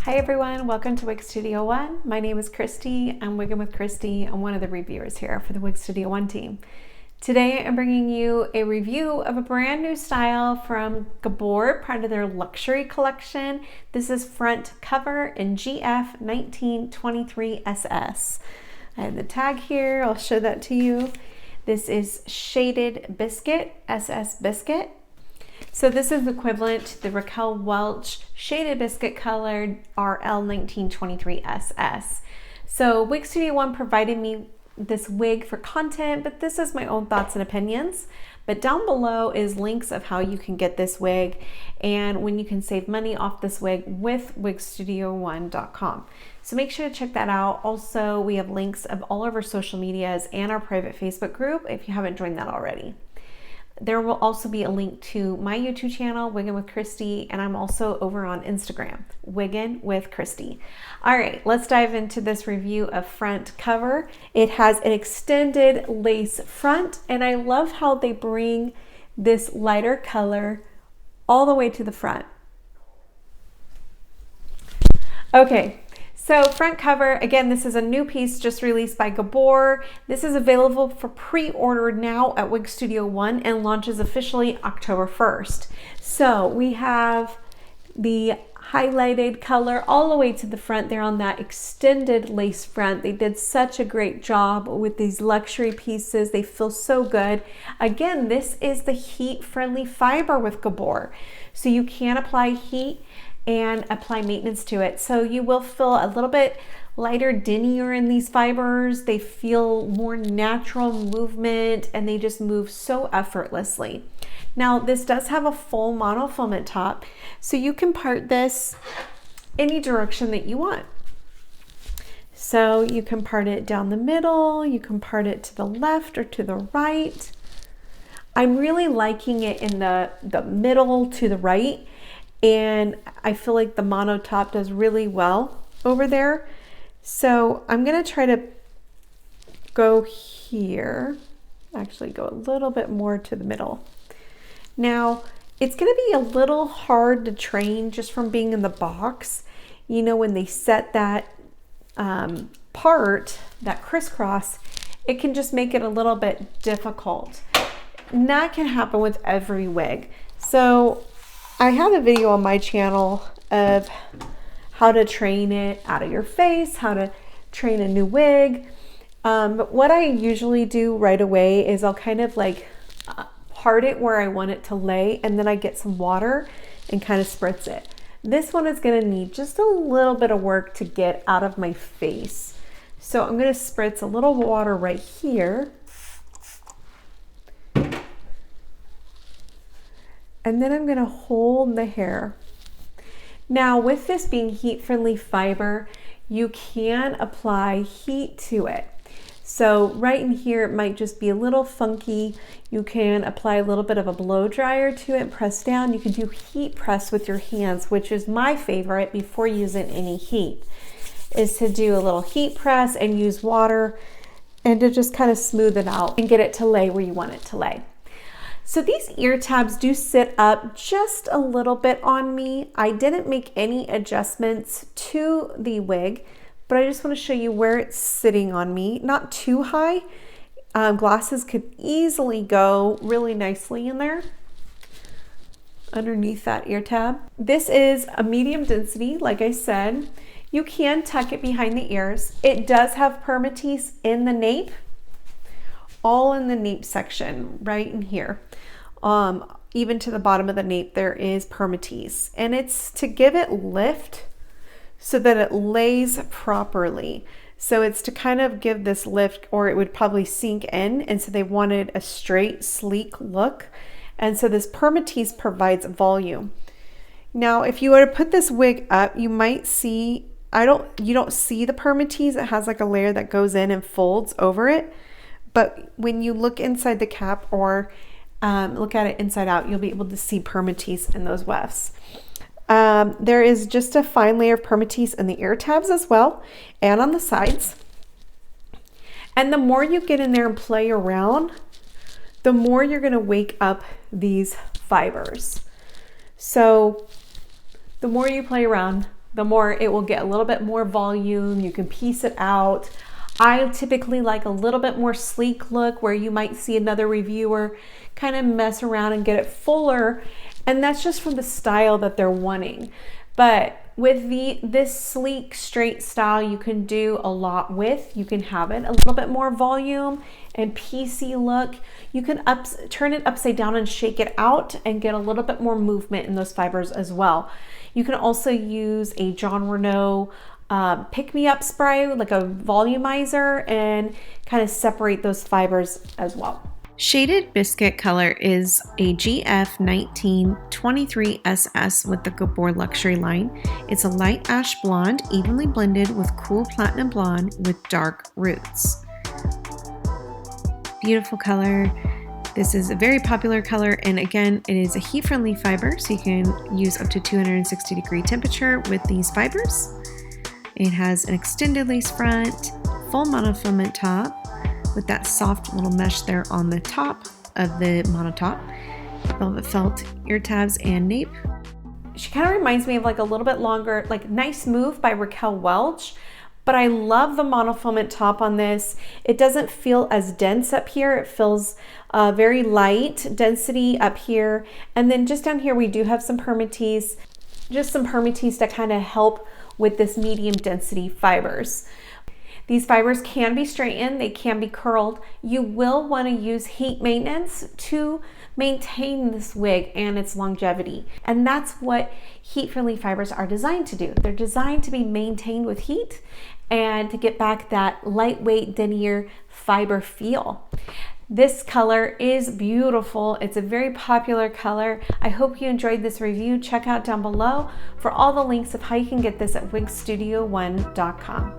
Hi everyone, welcome to Wig Studio One. My name is Christy. I'm wigging with Christy. I'm one of the reviewers here for the Wig Studio One team. Today I'm bringing you a review of a brand new style from Gabor, part of their luxury collection. This is front cover in GF19 SS. I have the tag here, I'll show that to you. This is shaded biscuit, SS biscuit. So this is equivalent to the Raquel Welch shaded biscuit colored RL1923 SS. So Wig Studio One provided me this wig for content, but this is my own thoughts and opinions. But down below is links of how you can get this wig and when you can save money off this wig with wigstudio1.com. So make sure to check that out. Also, we have links of all of our social medias and our private Facebook group if you haven't joined that already. There will also be a link to my YouTube channel, Wiggin' with Christy, and I'm also over on Instagram, Wiggin' with Christy. All right, let's dive into this review of front cover. It has an extended lace front, and I love how they bring this lighter color all the way to the front. Okay. So front cover, again, this is a new piece just released by Gabor. This is available for pre-order now at Wig Studio One and launches officially October 1st. So we have the highlighted color all the way to the front there on that extended lace front. They did such a great job with these luxury pieces. They feel so good. Again, this is the heat-friendly fiber with Gabor. So you can apply heat and apply maintenance to it. So you will feel a little bit lighter, denier in these fibers. They feel more natural movement and they just move so effortlessly. Now this does have a full monofilament top, so you can part this any direction that you want. So you can part it down the middle, you can part it to the left or to the right. I'm really liking it in the middle to the right, and I feel like the mono top does really well over there. So I'm gonna try to go here, actually go a little bit more to the middle. Now, it's gonna be a little hard to train just from being in the box. You know, when they set that part, that crisscross, it can just make it a little bit difficult. And that can happen with every wig. So I have a video on my channel of how to train it out of your face, how to train a new wig. But what I usually do right away is I'll kind of like part it where I want it to lay, and then I get some water and kind of spritz it. This one is gonna need just a little bit of work to get out of my face. So I'm gonna spritz a little water right here. And then I'm gonna hold the hair. Now with this being heat-friendly fiber, you can apply heat to it. So right in here, it might just be a little funky. You can apply a little bit of a blow dryer to it, press down. You can do heat press with your hands, which is my favorite before using any heat, is to do a little heat press and use water and to just kind of smooth it out and get it to lay where you want it to lay. So these ear tabs do sit up just a little bit on me. I didn't make any adjustments to the wig, but I just want to show you where it's sitting on me. Not too high. Glasses could easily go really nicely in there underneath that ear tab. This is a medium density, like I said. You can tuck it behind the ears. It does have permatease in the nape, all in the nape section right in here. Even to the bottom of the nape there is permatease, and it's to give it lift so that it lays properly. So it's to kind of give this lift, or it would probably sink in, and so they wanted a straight, sleek look, and so this permatease provides volume. Now if you were to put this wig up, you might see, you don't see the permatease. It has like a layer that goes in and folds over it. But when you look inside the cap or look at it inside out, you'll be able to see permatease in those wefts. There is just a fine layer of permatease in the ear tabs as well, and on the sides. And the more you get in there and play around, the more you're going to wake up these fibers. So the more you play around, the more it will get a little bit more volume. You can piece it out. I typically like a little bit more sleek look, where you might see another reviewer kind of mess around and get it fuller, and that's just from the style that they're wanting. But with this sleek straight style, you can do a lot with. You can have it a little bit more volume and piecey look. You can turn it upside down and shake it out and get a little bit more movement in those fibers as well. You can also use a John Renault pick-me-up spray, like a volumizer, and kind of separate those fibers as well. Shaded Biscuit color is a GF19 23SS with the Gabor luxury line. It's a light ash blonde, evenly blended with cool platinum blonde with dark roots. Beautiful color. This is a very popular color, and again, it is a heat-friendly fiber, so you can use up to 260-degree temperature with these fibers. It has an extended lace front, full monofilament top, with that soft little mesh there on the top of the monotop, velvet felt ear tabs and nape. She kind of reminds me of like a little bit longer, like Nice Move by Raquel Welch, but I love the monofilament top on this. It doesn't feel as dense up here. It feels very light density up here. And then just down here, we do have some permatease, just some permatease to kind of help with this medium density fibers. These fibers can be straightened, they can be curled. You will want to use heat maintenance to maintain this wig and its longevity. And that's what heat-friendly fibers are designed to do. They're designed to be maintained with heat and to get back that lightweight denier fiber feel. This color is beautiful. It's a very popular color. I hope you enjoyed this review. Check out down below for all the links of how you can get this at wigstudio1.com.